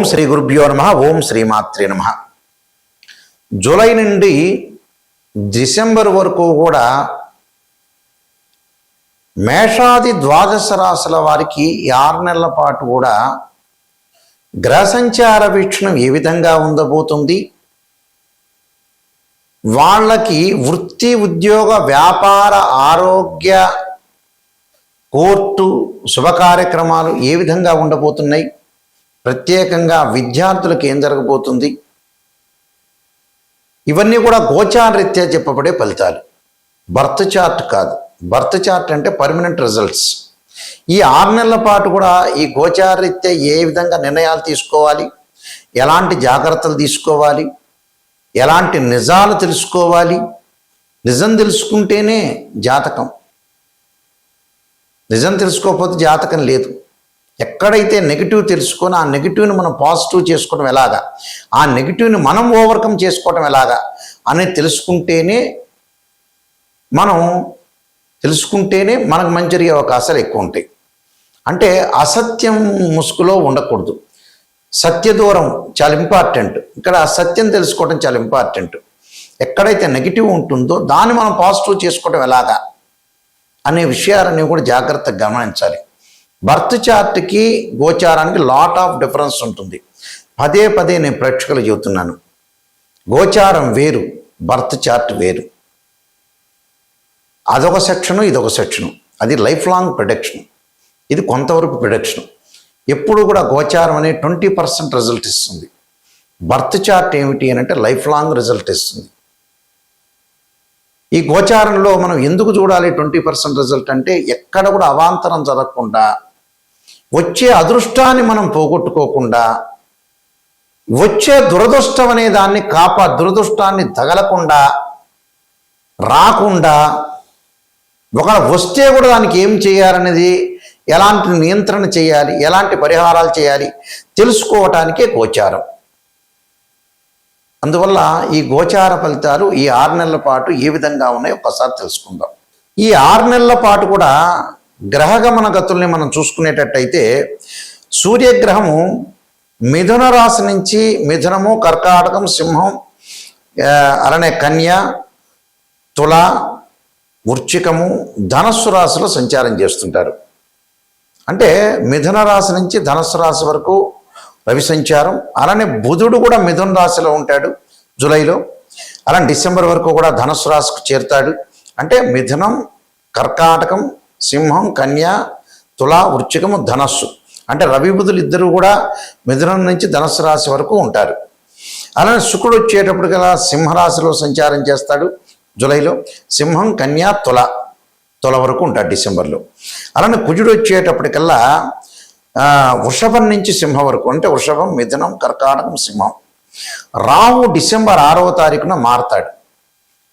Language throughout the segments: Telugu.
ఓం శ్రీ గురుభ్యో నమః. ఓం శ్రీమాత్రే నమః. జూలై నుండి డిసెంబర్ వరకు కూడా మేషాది ద్వాదశ రాశుల వారికి ఈ 6 నెలల పాటు కూడా గ్రహ సంచార వీక్షణం ఏ విధంగా ఉండబోతుంది, వాళ్ళకి వృత్తి, ఉద్యోగ, వ్యాపార, ఆరోగ్య, కోర్టు, శుభ కార్యక్రమాలు ఏ విధంగా ఉండబోతున్నాయి, ప్రత్యేకంగా విద్యార్థులకు ఏం జరగబోతుంది, ఇవన్నీ కూడా గోచారరీత్యా చెప్పబడే ఫలితాలు. బర్త్ చార్ట్ కాదు. బర్త్ చార్ట్ అంటే పర్మనెంట్ రిజల్ట్స్. ఈ 6 నెలల పాటు కూడా ఈ గోచారరీత్యా ఏ విధంగా నిర్ణయాలు తీసుకోవాలి, ఎలాంటి జాగ్రత్తలు తీసుకోవాలి, ఎలాంటి నిజాలు తెలుసుకోవాలి. నిజం తెలుసుకుంటేనే జాతకం, నిజం తెలుసుకోకపోతే జాతకం లేదు. ఎక్కడైతే నెగిటివ్ తెలుసుకొని ఆ నెగిటివ్ని మనం పాజిటివ్ చేసుకోవడం ఎలాగా, ఆ నెగిటివ్ని మనం ఓవర్కమ్ చేసుకోవడం ఎలాగా అనేది తెలుసుకుంటేనే మనకు మంచి జరిగే అవకాశాలు ఎక్కువ ఉంటాయి. అంటే అసత్యం ముసుగులో ఉండకూడదు. సత్య దూరం చాలా ఇంపార్టెంట్. ఇక్కడ సత్యం తెలుసుకోవడం చాలా ఇంపార్టెంట్. ఎక్కడైతే నెగిటివ్ ఉంటుందో దాన్ని మనం పాజిటివ్ చేసుకోవడం ఎలాగా అనే విషయాలన్నీ కూడా జాగ్రత్తగా గమనించాలి. బర్త్ చార్ట్కి గోచారానికి లాట్ ఆఫ్ డిఫరెన్స్ ఉంటుంది. పదే పదే నేను ప్రేక్షకులు చెబుతున్నాను, గోచారం వేరు, బర్త్ చార్ట్ వేరు. అదొక సెక్షను, ఇదొక సెక్షను. అది లైఫ్ లాంగ్ ప్రిడిక్షన్, ఇది కొంతవరకు ప్రిడిక్షన్. ఎప్పుడు కూడా గోచారం అనే 20% రిజల్ట్ ఇస్తుంది. బర్త్ చార్ట్ ఏమిటి అని అంటే లైఫ్ లాంగ్ రిజల్ట్ ఇస్తుంది. ఈ గోచారంలో మనం ఎందుకు చూడాలి 20% రిజల్ట్ అంటే, ఎక్కడ కూడా అవాంతరం జరగకుండా, వచ్చే అదృష్టాన్ని మనం పోగొట్టుకోకుండా, వచ్చే దురదృష్టం అనే దాన్ని దురదృష్టాన్ని తగలకుండా, రాకుండా, ఒకవేళ వస్తే కూడా దానికి ఏం చేయాలనేది, ఎలాంటి నియంత్రణ చేయాలి, ఎలాంటి పరిహారాలు చేయాలి తెలుసుకోవటానికే గోచారం. అందువల్ల ఈ గోచార ఫలితాలు ఈ 6 నెలల పాటు ఏ విధంగా ఉన్నాయో ఒక్కసారి తెలుసుకుందాం. ఈ 6 నెలల పాటు కూడా గ్రహగమన గతుల్ని మనం చూసుకునేటట్టయితే, సూర్యగ్రహము మిథున రాశి నుంచి మిథునము, కర్కాటకం, సింహం, అలానే కన్య, తుల, వృశ్చికము, ధనస్సు రాశిలో సంచారం చేస్తుంటారు. అంటే మిథున రాశి నుంచి ధనస్సు రాశి వరకు రవి సంచారం. అలానే బుధుడు కూడా మిథున రాశిలో ఉంటాడు జూలైలో. అలానే డిసెంబర్ వరకు కూడా ధనస్సు రాశికి చేరుతాడు. అంటే మిథునం, కర్కాటకం, సింహం, కన్య, తుల, వృశ్చికము, ధనస్సు. అంటే రవి బుధులు ఇద్దరు కూడా మిథునం నుంచి ధనస్సు రాశి వరకు ఉంటారు. అలానే శుక్రుడు వచ్చేటప్పటికల్లా సింహరాశిలో సంచారం చేస్తాడు జూలైలో. సింహం, కన్య, తుల వరకు ఉంటాడు డిసెంబర్లో. అలానే కుజుడు వచ్చేటప్పటికల్లా వృషభం నుంచి సింహం వరకు, అంటే వృషభం, మిథునం, కర్కాటకం, సింహం. రాహు డిసెంబర్ 6వ తారీఖున మారతాడు.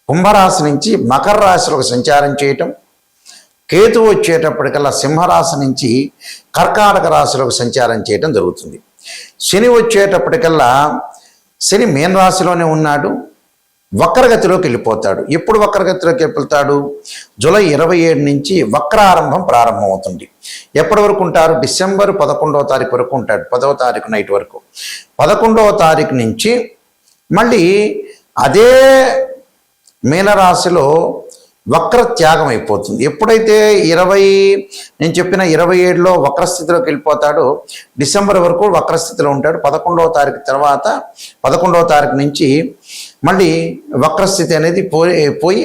కుంభరాశి నుంచి మకర రాశిలోకి సంచారం చేయటం. కేతువు వచ్చేటప్పటికల్లా సింహరాశి నుంచి కర్కాటక రాశిలోకి సంచారం చేయటం జరుగుతుంది. శని వచ్చేటప్పటికల్లా శని మీన రాశిలోనే ఉన్నాడు, వక్రగతిలోకి వెళ్ళిపోతాడు. ఎప్పుడు వక్రగతిలోకి వెళ్తాడు? జూలై 27 నుంచి వక్రారంభం ప్రారంభమవుతుంది. ఎప్పటి వరకు ఉంటారు? డిసెంబర్ 11వ తారీఖు వరకు ఉంటాడు. 10వ తారీఖు నైట్ వరకు. 11వ తారీఖు నుంచి మళ్ళీ అదే మీనరాశిలో వక్ర త్యాగం అయిపోతుంది. ఎప్పుడైతే నేను చెప్పిన 27లో వక్రస్థితిలోకి వెళ్ళిపోతాడో, డిసెంబర్ వరకు వక్రస్థితిలో ఉంటాడు. 11వ తారీఖు తర్వాత 11వ తారీఖు నుంచి మళ్ళీ వక్రస్థితి అనేది పోయి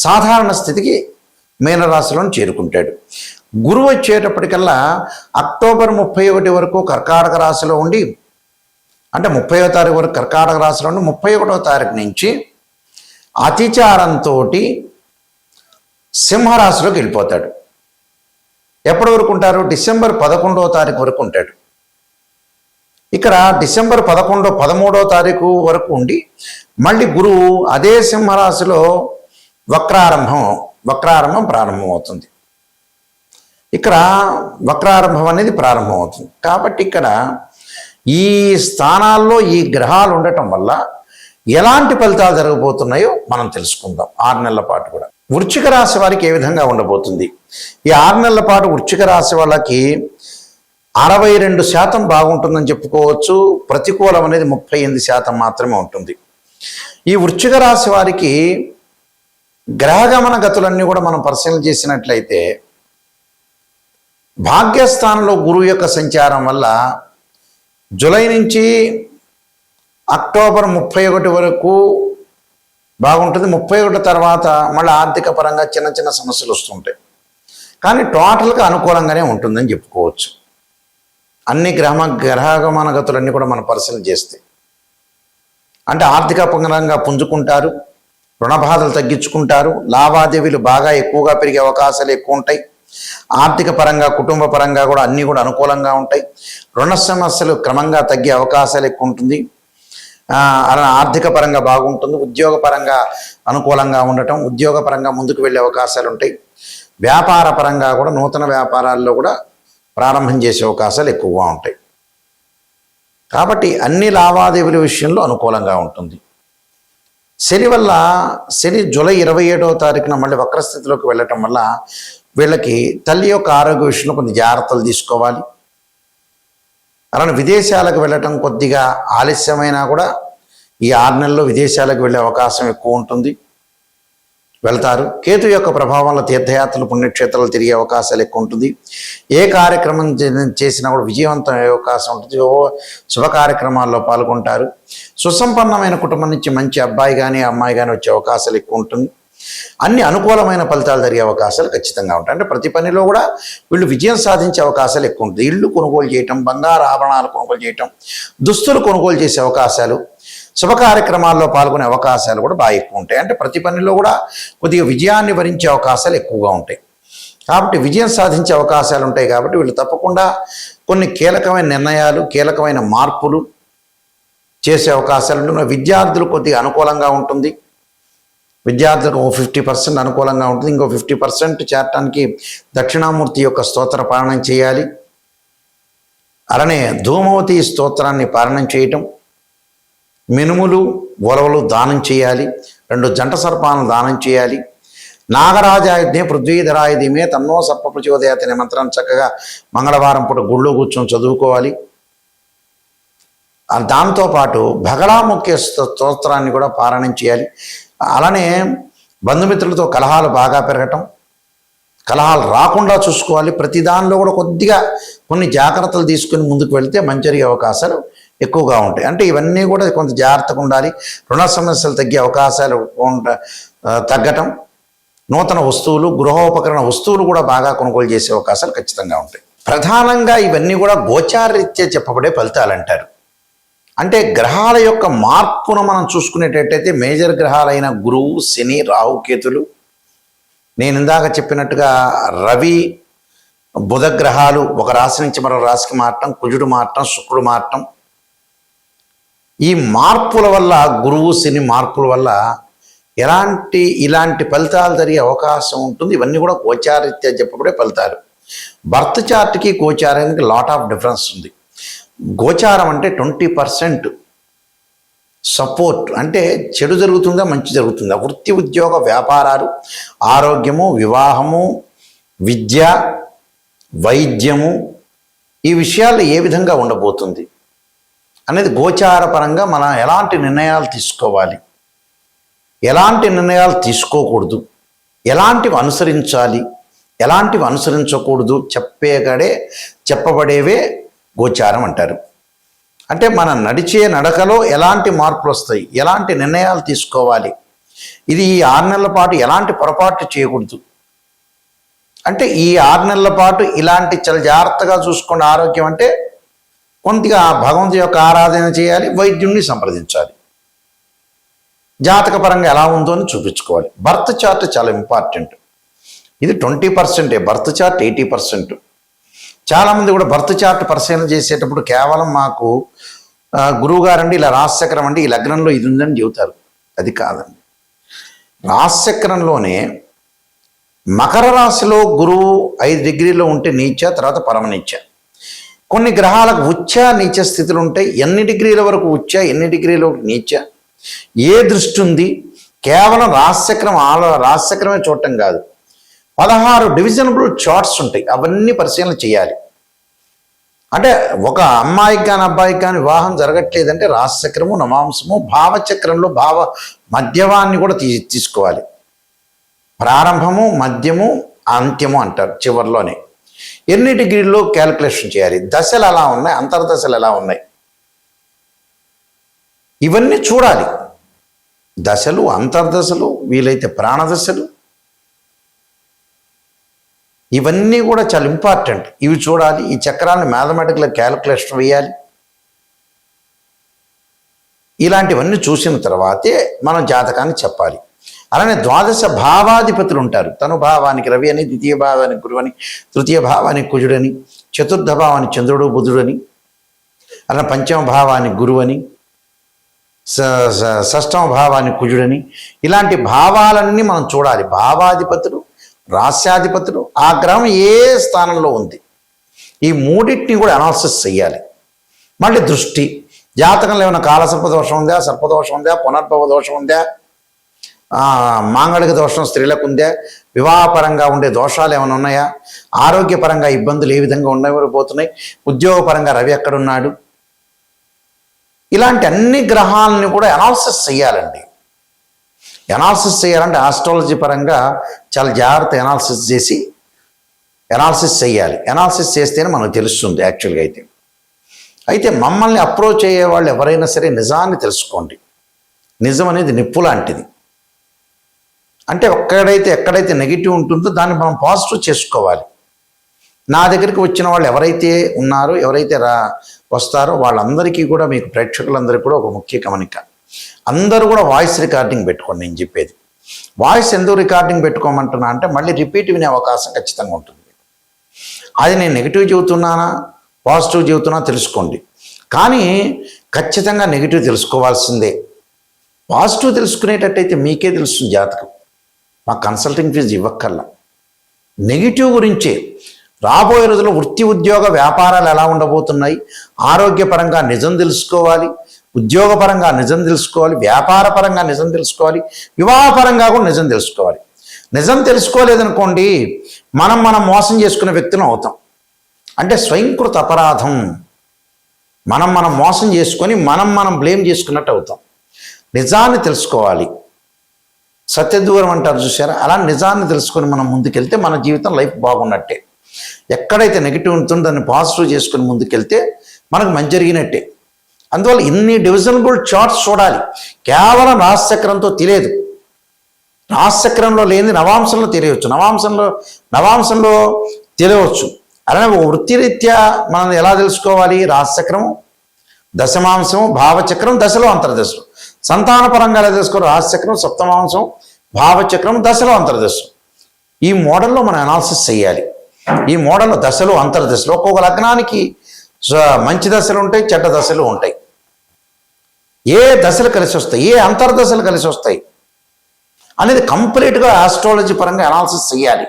సాధారణ స్థితికి మీనరాశిలో చేరుకుంటాడు. గురువు వచ్చేటప్పటికల్లా అక్టోబర్ 31 వరకు కర్కాటక రాశిలో ఉండి, అంటే 30వ తారీఖు వరకు కర్కాటక రాశిలో ఉండి 31వ తారీఖు నుంచి అతిచారంతో సింహరాశిలోకి వెళ్ళిపోతాడు. ఎప్పటి వరకు ఉంటారు? డిసెంబర్ 11వ తారీఖు వరకు ఉంటాడు. ఇక్కడ డిసెంబర్ 13వ తారీఖు వరకు ఉండి మళ్ళీ గురువు అదే సింహరాశిలో వక్రారంభం ప్రారంభమవుతుంది. ఇక్కడ వక్రారంభం అనేది ప్రారంభమవుతుంది. కాబట్టి ఇక్కడ ఈ స్థానాల్లో ఈ గ్రహాలు ఉండటం వల్ల ఎలాంటి ఫలితాలు జరగబోతున్నాయో మనం తెలుసుకుందాం 6 నెలల పాటు కూడా. వృశ్చిక రాశి వారికి ఏ విధంగా ఉండబోతుంది? ఈ 6 నెలల పాటు వృశ్చిక రాశి వాళ్ళకి 62% బాగుంటుందని చెప్పుకోవచ్చు. ప్రతికూలం అనేది 38% మాత్రమే ఉంటుంది. ఈ వృశ్చిక రాశి వారికి గ్రహగమన గతులన్నీ కూడా మనం పరిశీలన చేసినట్లయితే భాగ్యస్థానంలో గురువు యొక్క సంచారం వల్ల జూలై నుంచి అక్టోబర్ 31 వరకు బాగుంటుంది. 31 తర్వాత మళ్ళీ ఆర్థిక పరంగా చిన్న చిన్న సమస్యలు వస్తుంటాయి. కానీ టోటల్గా అనుకూలంగానే ఉంటుందని చెప్పుకోవచ్చు. అన్ని గ్రహగమన గతులన్నీ కూడా మనం పరిశీలన చేస్తే అంటే ఆర్థిక పరంగా పుంజుకుంటారు, రుణ బాధలు తగ్గించుకుంటారు, లావాదేవీలు బాగా ఎక్కువగా పెరిగే అవకాశాలు ఎక్కువ ఉంటాయి. ఆర్థిక పరంగా కుటుంబ పరంగా కూడా అన్నీ కూడా అనుకూలంగా ఉంటాయి. రుణ సమస్యలు క్రమంగా తగ్గే అవకాశాలు ఎక్కువ ఉంటుంది. అలా ఆర్థిక పరంగా బాగుంటుంది. ఉద్యోగ పరంగా అనుకూలంగా ఉండటం, ఉద్యోగ పరంగా ముందుకు వెళ్ళే అవకాశాలు ఉంటాయి. వ్యాపార పరంగా కూడా నూతన వ్యాపారాల్లో కూడా ప్రారంభం చేసే అవకాశాలు ఎక్కువగా ఉంటాయి. కాబట్టి అన్ని లావాదేవీల విషయంలో అనుకూలంగా ఉంటుంది. శని వల్ల జూలై 27వ తారీఖున మళ్ళీ వక్రస్థితిలోకి వెళ్ళటం వల్ల వీళ్ళకి తల్లి యొక్క ఆరోగ్య విషయంలో కొన్ని జాగ్రత్తలు తీసుకోవాలి. అలానే విదేశాలకు వెళ్ళటం కొద్దిగా ఆలస్యమైనా కూడా ఈ 6 నెలల్లో విదేశాలకు వెళ్ళే అవకాశం ఎక్కువ ఉంటుంది, వెళ్తారు. కేతు యొక్క ప్రభావంలో తీర్థయాత్రలు పుణ్యక్షేత్రాలు తిరిగే అవకాశాలు ఎక్కువ ఉంటుంది. ఏ కార్యక్రమం చేసినా కూడా విజయవంతం అయ్యే అవకాశం ఉంటుంది. శుభ కార్యక్రమాల్లో పాల్గొంటారు. సుసంపన్నమైన కుటుంబం నుంచి మంచి అబ్బాయి కానీ అమ్మాయి కానీ వచ్చే అవకాశాలు ఎక్కువ ఉంటుంది. అన్ని అనుకూలమైన ఫలితాలు జరిగే అవకాశాలు ఖచ్చితంగా ఉంటాయి. అంటే ప్రతి పనిలో కూడా వీళ్ళు విజయం సాధించే అవకాశాలు ఎక్కువ ఉంటుంది. ఇళ్ళు కొనుగోలు చేయటం, బంగారు ఆభరణాలు కొనుగోలు చేయటం, దుస్తులు కొనుగోలు చేసే అవకాశాలు, శుభ కార్యక్రమాల్లో పాల్గొనే అవకాశాలు కూడా బాగా ఎక్కువ ఉంటాయి. అంటే ప్రతి పనిలో కూడా కొద్దిగా విజయాన్ని వరించే అవకాశాలు ఎక్కువగా ఉంటాయి. కాబట్టి విజయం సాధించే అవకాశాలు ఉంటాయి. కాబట్టి వీళ్ళు తప్పకుండా కొన్ని కీలకమైన నిర్ణయాలు, కీలకమైన మార్పులు చేసే అవకాశాలు ఉంటాయి. విద్యార్థులు కొద్దిగా అనుకూలంగా ఉంటుంది. విద్యార్థులకు 50% అనుకూలంగా ఉంటుంది. ఇంకో 50% చేరటానికి దక్షిణామూర్తి యొక్క స్తోత్ర పాలనం చేయాలి. అలానే ధూమవతి స్తోత్రాన్ని పాలనం చేయటం, మినుములు ఉలవలు దానం చేయాలి. 2 జంట సర్పాలను దానం చేయాలి. నాగరాజాయుధ్నే పృథ్వీధరాయుధిమే తన్నో సర్ప ప్రచోదయాతి అనే మంత్రాన్ని చక్కగా మంగళవారం పూట గుళ్ళో కూర్చొని చదువుకోవాలి. దాంతోపాటు భగళాముఖ్య స్తోత్రాన్ని కూడా పారాయణం చేయాలి. అలానే బంధుమిత్రులతో కలహాలు బాగా పెరగటం, కలహాలు రాకుండా చూసుకోవాలి. ప్రతి దానిలో కూడా కొద్దిగా కొన్ని జాగ్రత్తలు తీసుకుని ముందుకు వెళితే మంచి జరిగే అవకాశాలు ఎక్కువగా ఉంటాయి. అంటే ఇవన్నీ కూడా కొంత జాగ్రత్తగా ఉండాలి. రుణ సమస్యలు తగ్గే అవకాశాలు తగ్గటం, నూతన వస్తువులు, గృహోపకరణ వస్తువులు కూడా బాగా కొనుగోలు చేసే అవకాశాలు ఖచ్చితంగా ఉంటాయి. ప్రధానంగా ఇవన్నీ కూడా గోచారరీత్యా చెప్పబడే ఫలితాలు అంటారు. అంటే గ్రహాల యొక్క మార్పును మనం చూసుకునేటట్టయితే మేజర్ గ్రహాలైన గురువు, శని, రాహు, కేతులు, నేను ఇందాక చెప్పినట్టుగా రవి, బుధ గ్రహాలు ఒక రాశి నుంచి మరో రాశికి మారటం, కుజుడు మారటం, శుక్రుడు మారటం, ఈ మార్పుల వల్ల గురువు శని మార్పుల వల్ల ఇలాంటి ఫలితాలు జరిగే అవకాశం ఉంటుంది. ఇవన్నీ కూడా గోచారరీత్యా చెప్పబడే ఫలితాలు. బర్త్ చార్ట్కి గోచారానికి లాట్ ఆఫ్ డిఫరెన్స్ ఉంది. గోచారం అంటే 20% సపోర్ట్, అంటే చెడు జరుగుతుందా మంచి జరుగుతుందా, వృత్తి ఉద్యోగ వ్యాపారాలు, ఆరోగ్యము, వివాహము, విద్య, వైద్యము, ఈ విషయాలు ఏ విధంగా ఉండబోతుంది అనేది గోచారపరంగా మనం ఎలాంటి నిర్ణయాలు తీసుకోవాలి, ఎలాంటి నిర్ణయాలు తీసుకోకూడదు, ఎలాంటివి అనుసరించాలి, ఎలాంటివి అనుసరించకూడదు చెప్పబడేవే గోచారం అంటారు. అంటే మన నడిచే నడకలో ఎలాంటి మార్పులు వస్తాయి, ఎలాంటి నిర్ణయాలు తీసుకోవాలి, ఇది ఈ 6 నెలల పాటు ఎలాంటి పొరపాటు చేయకూడదు. అంటే ఈ 6 నెలల పాటు ఇలాంటి చాలా జాగ్రత్తగా చూసుకోండి. ఆరోగ్యం అంటే కొద్దిగా భగవంతుడి యొక్క ఆరాధన చేయాలి, వైద్యుడిని సంప్రదించాలి, జాతకపరంగా ఎలా ఉందో అని చూపించుకోవాలి. బర్త్ చార్ట్ చాలా ఇంపార్టెంట్. ఇది 20%, బర్త్ చార్ట్ 80%. చాలామంది కూడా బర్త్ చార్ట్ పరిశీలన చేసేటప్పుడు కేవలం మాకు గురువుగారండి ఇలా రాశిచక్రం అండి ఈ లగ్నంలో ఇది ఉందని చెబుతారు. అది కాదండి. రాశిచక్రంలోనే మకర రాశిలో గురువు 5 డిగ్రీలో ఉంటే నీచ, తర్వాత పరమనీచ. కొన్ని గ్రహాలకు ఉచ్చ నీచ స్థితులు ఉంటాయి. ఎన్ని డిగ్రీల వరకు ఉచ్చ, ఎన్ని డిగ్రీల వరకు నీచ, ఏ దృష్టి ఉంది, కేవలం రాశిచక్రమే చూడటం కాదు, 16 డివిజనబుల్ చార్ట్స్ ఉంటాయి. అవన్నీ పరిశీలన చేయాలి. అంటే ఒక అమ్మాయికి కానీ అబ్బాయికి కానీ వివాహం జరగట్లేదంటే రాశిచక్రము నవాంశము భావచక్రంలో మధ్యవాన్ని కూడా తీసుకోవాలి. ప్రారంభము మధ్యము అంత్యము అంటారు చివరిలోనే. ఎన్ని డిగ్రీల్లో క్యాలిక్యులేషన్ చేయాలి, దశలు ఎలా ఉన్నాయి, అంతర్దశలు ఎలా ఉన్నాయి, ఇవన్నీ చూడాలి. దశలు, అంతర్దశలు, వీలైతే ప్రాణదశలు, ఇవన్నీ కూడా చాలా ఇంపార్టెంట్. ఇవి చూడాలి. ఈ చక్రాలను మ్యాథమెటికల్ క్యాలిక్యులేషన్ వేయాలి. ఇలాంటివన్నీ చూసిన తర్వాతే మనం జాతకాన్ని చెప్పాలి. అలానే ద్వాదశ భావాధిపతులు ఉంటారు. తను భావానికి రవి అని, ద్వితీయ భావానికి గురువు అని, తృతీయ భావానికి కుజుడని, చతుర్థ భావానికి చంద్రుడు బుధుడని, అలా పంచమ భావానికి గురువు అని, షష్టమ భావానికి కుజుడని, ఇలాంటి భావాలన్నీ మనం చూడాలి. భావాధిపతులు, రాస్యాధిపతులు, ఆ గ్రహం ఏ స్థానంలో ఉంది, ఈ మూడింటిని కూడా అనాలిసిస్ చేయాలి. మళ్ళీ దృష్టి, జాతకంలో ఏమైనా కాలసర్పదోషం ఉందా, సర్పదోషం ఉందా, పునర్భవ దోషం ఉందా, మాంగళిక దోషం స్త్రీలకు ఉందా, వివాహపరంగా ఉండే దోషాలు ఏమైనా ఉన్నాయా, ఆరోగ్యపరంగా ఇబ్బందులు ఏ విధంగా ఉండబోతున్నాయి, ఉద్యోగపరంగా రవి ఎక్కడున్నాడు, ఇలాంటి అన్ని గ్రహాలని కూడా అనాలిసిస్ చేయాలండి. అనాలిసిస్ చేయాలంటే ఆస్ట్రాలజీ పరంగా చాలా జాగ్రత్త అనాలిసిస్ చేయాలి. అనాలిసిస్ చేస్తేనే మనకు తెలుస్తుంది యాక్చువల్గా. అయితే మమ్మల్ని అప్రోచ్ అయ్యే వాళ్ళు ఎవరైనా సరే నిజాన్ని తెలుసుకోండి. నిజం అనేది నిప్పు లాంటిది. అంటే ఎక్కడైతే నెగిటివ్ ఉంటుందో దాన్ని మనం పాజిటివ్ చేసుకోవాలి. నా దగ్గరికి వచ్చిన వాళ్ళు ఎవరైతే ఉన్నారో, ఎవరైతే వస్తారో వాళ్ళందరికీ కూడా, మీకు ప్రేక్షకులందరికీ కూడా ఒక ముఖ్య గమనిక, అందరూ కూడా వాయిస్ రికార్డింగ్ పెట్టుకోండి. నేను చెప్పేది వాయిస్ ఎందుకు రికార్డింగ్ పెట్టుకోమంటున్నా అంటే మళ్ళీ రిపీట్ వినే అవకాశం ఖచ్చితంగా ఉంటుంది. అది నేను నెగిటివ్ చెబుతున్నానా పాజిటివ్ చెబుతున్నా తెలుసుకోండి. కానీ ఖచ్చితంగా నెగిటివ్ తెలుసుకోవాల్సిందే. పాజిటివ్ తెలుసుకునేటట్టయితే మీకే తెలుస్తుంది జాతకం, మా కన్సల్టింగ్ ఫీజు ఇవ్వక్కర్లా. నెగిటివ్ గురించే రాబోయే రోజుల్లో వృత్తి ఉద్యోగ వ్యాపారాలు ఎలా ఉండబోతున్నాయి, ఆరోగ్యపరంగా నిజం తెలుసుకోవాలి, ఉద్యోగపరంగా నిజం తెలుసుకోవాలి, వ్యాపారపరంగా నిజం తెలుసుకోవాలి, వివాహపరంగా కూడా నిజం తెలుసుకోవాలి. నిజం తెలుసుకోలేదనుకోండి మనం మోసం చేసుకునే వ్యక్తులం అవుతాం. అంటే స్వయంకృత అపరాధం. మనం మోసం చేసుకొని మనం బ్లేమ్ చేసుకున్నట్టు అవుతాం. నిజాన్ని తెలుసుకోవాలి. సత్యదూరం అంటారు చూసారా, అలా నిజాన్ని తెలుసుకొని మనం ముందుకెళ్తే మన జీవితం లైఫ్ బాగున్నట్టే. ఎక్కడైతే నెగిటివ్ ఉంటుందో దాన్ని పాజిటివ్ చేసుకుని ముందుకెళ్తే మనకు మంచి జరిగినట్టే. అందువల్ల ఇన్ని డివిజనబుల్ చార్ట్స్ చూడాలి. కేవలం రాశిచక్రంతో తెలియదు. రాశిచక్రంలో లేని నవాంశంలో తెలియవచ్చు, నవాంశంలో తెలియవచ్చు. అలానే వృత్తిరీత్యా మనం ఎలా తెలుసుకోవాలి, రాశిచక్రము, దశమాంశం, భావచక్రం, దశలో అంతర్దశలు. సంతానపరంగా ఎలా తెలుసుకోవాలి, రాశిచక్రం, సప్తమాంశం, భావచక్రం, దశలో అంతర్దశలు. ఈ మోడల్లో మనం అనాలిసిస్ చేయాలి. ఈ మోడల్లో దశలు అంతర్దశలు, ఒక్కొక్క లగ్నానికి మంచి దశలు ఉంటాయి, చెడ్డ దశలు ఉంటాయి. ఏ దశలు కలిసి వస్తాయి, ఏ అంతర్దశలు కలిసి వస్తాయి అనేది కంప్లీట్గా ఆస్ట్రాలజీ పరంగా అనాలిసిస్ చేయాలి.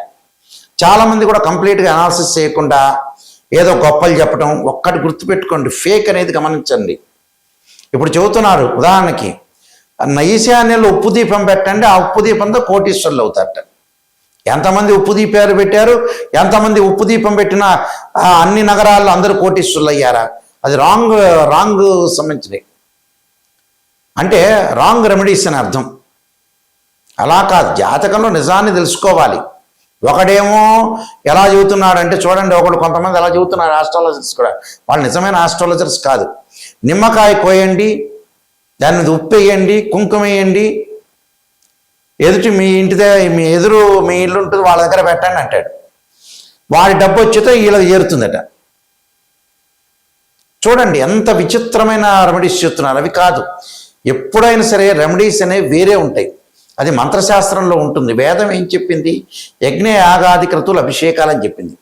చాలామంది కూడా కంప్లీట్గా అనాలిసిస్ చేయకుండా ఏదో గొప్పలు చెప్పడం. ఒక్కటి గుర్తుపెట్టుకోండి, ఫేక్ అనేది గమనించండి. ఇప్పుడు చెబుతున్నారు ఉదాహరణకి, ఈశాన్యంలో ఉప్పు దీపం పెట్టండి, ఆ ఉప్పు దీపంతో కోటీశ్వరులు అవుతారట. ఎంతమంది ఉప్పు దీపాలు పెట్టారు, ఎంతమంది ఉప్పు దీపం పెట్టిన అన్ని నగరాల్లో అందరూ కోటీశ్వరులు అయ్యారా? అది రాంగ్ సంబంధించినవి. అంటే రాంగ్ రెమెడీస్ అని అర్థం. అలా కాదు, జాతకంలో నిజాన్ని తెలుసుకోవాలి. ఒకడేమో ఎలా చెబుతున్నాడంటే చూడండి, కొంతమంది ఎలా చెబుతున్నారు ఆస్ట్రాలజర్స్ కూడా, వాళ్ళు నిజమైన ఆస్ట్రాలజర్స్ కాదు. నిమ్మకాయ కోయండి, దాని మీద ఉప్పు వేయండి, కుంకుమ వేయండి, మీ ఇల్లు ఉంటుంది వాళ్ళ దగ్గర పెట్టండి అంటాడు. వాడి డబ్బు వచ్చితే వీళ్ళకి చేరుతుందట. చూడండి ఎంత విచిత్రమైన రెమెడీస్ చెప్తున్నారు. అవి కాదు. ఎప్పుడైనా సరే రెమెడీస్ అనేవి వేరే ఉంటాయి. అది మంత్రశాస్త్రంలో ఉంటుంది. వేదం ఏం చెప్పింది, యజ్ఞ యాగాది క్రతువులు అభిషేకాలని చెప్పింది.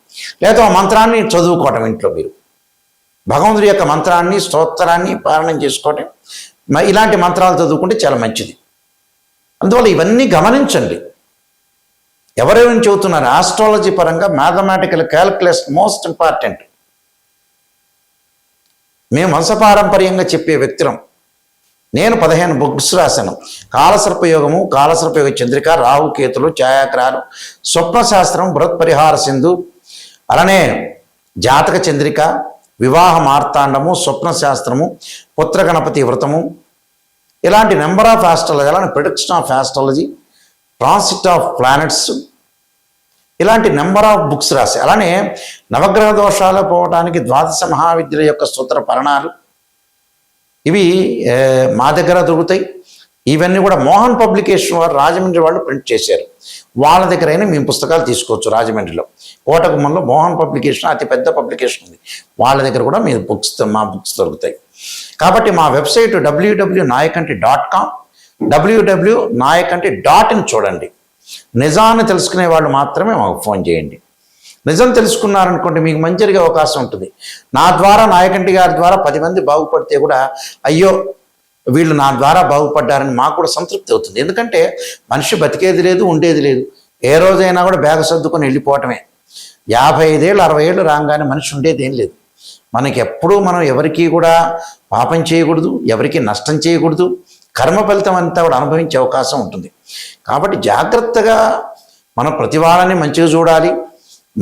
లేదా ఆ మంత్రాన్ని చదువుకోవటం ఇంట్లో, మీరు భగవంతుడి యొక్క మంత్రాన్ని స్తోత్రాన్ని పాలన చేసుకోవటం, ఇలాంటి మంత్రాలు చదువుకుంటే చాలా మంచిది. అందువల్ల ఇవన్నీ గమనించండి. ఎవరెవరిని చెబుతున్నారు ఆస్ట్రాలజీ పరంగా, మ్యాథమెటికల్ క్యాలిక్యులేషన్ మోస్ట్ ఇంపార్టెంట్. మేము వంశపారంపర్యంగా చెప్పే వ్యక్తులం. నేను 15 బుక్స్ రాశాను. కాలసర్పయోగము, కాలసర్పయోగ చంద్రిక, రాహుకేతులు, ఛాయాగ్రహాలు, స్వప్నశాస్త్రం, బృహత్ పరిహార సింధు, అలానే జాతక చంద్రిక, వివాహ మార్తాండము, స్వప్న శాస్త్రము, పుత్ర గణపతి వ్రతము, ఇలాంటి నెంబర్ ఆఫ్ ఆస్ట్రాలజీ, అలానే prediction of astrology, transit of planets, ఇలాంటి నెంబర్ ఆఫ్ బుక్స్ రాసి, అలానే నవగ్రహ దోషాలు పోవడానికి ద్వాదశ మహావిద్యల యొక్క సూత్ర పరణాలు, ఇవి మా దగ్గర దొరుకుతాయి. ఇవన్నీ కూడా మోహన్ పబ్లికేషన్ వారు రాజమండ్రి వాళ్ళు ప్రింట్ చేశారు. వాళ్ళ దగ్గరైనా మేము పుస్తకాలు తీసుకోవచ్చు. రాజమండ్రిలో కోటగుమ్మంలో మోహన్ పబ్లికేషన్ అతి పెద్ద పబ్లికేషన్ ఉంది. వాళ్ళ దగ్గర కూడా మీ మా బుక్స్ దొరుకుతాయి. కాబట్టి మా వెబ్సైట్ www.nayakanti.com, www.nayakanti.in చూడండి. నిజాన్ని తెలుసుకునే వాళ్ళు మాత్రమే మాకు ఫోన్ చేయండి. నిజం తెలుసుకున్నారనుకోండి మీకు మంచి జరిగే అవకాశం ఉంటుంది. నా ద్వారా, నాయకంటి గారి ద్వారా 10 మంది బాగుపడితే కూడా అయ్యో వీళ్ళు నా ద్వారా బాగుపడ్డారని మాకు కూడా సంతృప్తి అవుతుంది. ఎందుకంటే మనిషి బతికేది లేదు, ఉండేది లేదు. ఏ రోజైనా కూడా బ్యాగ్ సర్దుకొని వెళ్ళిపోవటమే. 55 ఏళ్ళు 60 ఏళ్ళు రాగానే మనిషి ఉండేది ఏం లేదు. మనకి ఎప్పుడూ మనం ఎవరికి కూడా పాపం చేయకూడదు, ఎవరికి నష్టం చేయకూడదు. కర్మ ఫలితం అంతా కూడా అనుభవించే అవకాశం ఉంటుంది. కాబట్టి జాగ్రత్తగా మనం ప్రతి వాళ్ళని మంచిగా చూడాలి,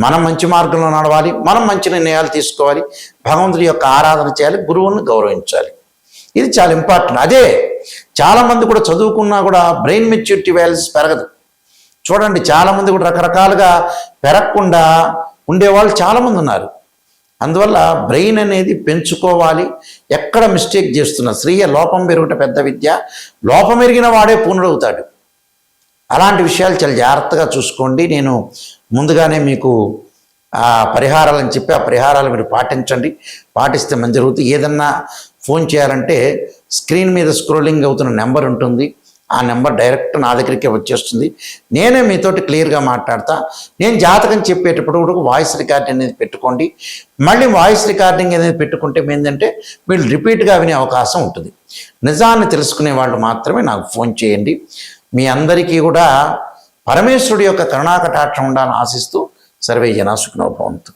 మనం మంచి మార్గంలో నడవాలి, మనం మంచి నిర్ణయాలు తీసుకోవాలి, భగవంతుడి యొక్క ఆరాధన చేయాలి, గురువుని గౌరవించాలి. ఇది చాలా ఇంపార్టెంట్. అదే చాలామంది కూడా చదువుకున్నా కూడా బ్రెయిన్ మెచ్యూరిటీ వాల్యూస్ పెరగదు. చూడండి, చాలామంది కూడా రకరకాలుగా పెరగకుండా ఉండేవాళ్ళు చాలామంది ఉన్నారు. అందువల్ల బ్రెయిన్ అనేది పెంచుకోవాలి. ఎక్కడ మిస్టేక్ చేస్తున్నా స్త్రీయ లోపం పెరుగుట పెద్ద విద్య, లోపం ఎరిగిన వాడే పూర్ణుడవుతాడు. అలాంటి విషయాలు చాలా జాగ్రత్తగా చూసుకోండి. నేను ముందుగానే మీకు పరిహారాలు అని చెప్పి ఆ పరిహారాలు మీరు పాటించండి. పాటిస్తే మంచి జరుగుతుంది. ఏదన్నా ఫోన్ చేయాలంటే స్క్రీన్ మీద స్క్రోలింగ్ అవుతున్న నెంబర్ ఉంటుంది. ఆ నెంబర్ డైరెక్ట్ నా దగ్గరికే వచ్చేస్తుంది. నేనే మీతోటి క్లియర్గా మాట్లాడతా. నేను జాతకం చెప్పేటప్పుడు కూడా వాయిస్ రికార్డింగ్ అనేది పెట్టుకోండి. మళ్ళీ వాయిస్ రికార్డింగ్ అనేది పెట్టుకుంటే ఏంటంటే మీరు రిపీట్గా వినే అవకాశం ఉంటుంది. నిజాన్ని తెలుసుకునే వాళ్ళు మాత్రమే నాకు ఫోన్ చేయండి. మీ అందరికీ కూడా పరమేశ్వరుడి యొక్క కరుణాకటాక్షం ఉండాలని ఆశిస్తూ సర్వే జనా సుఖినో భవంతు.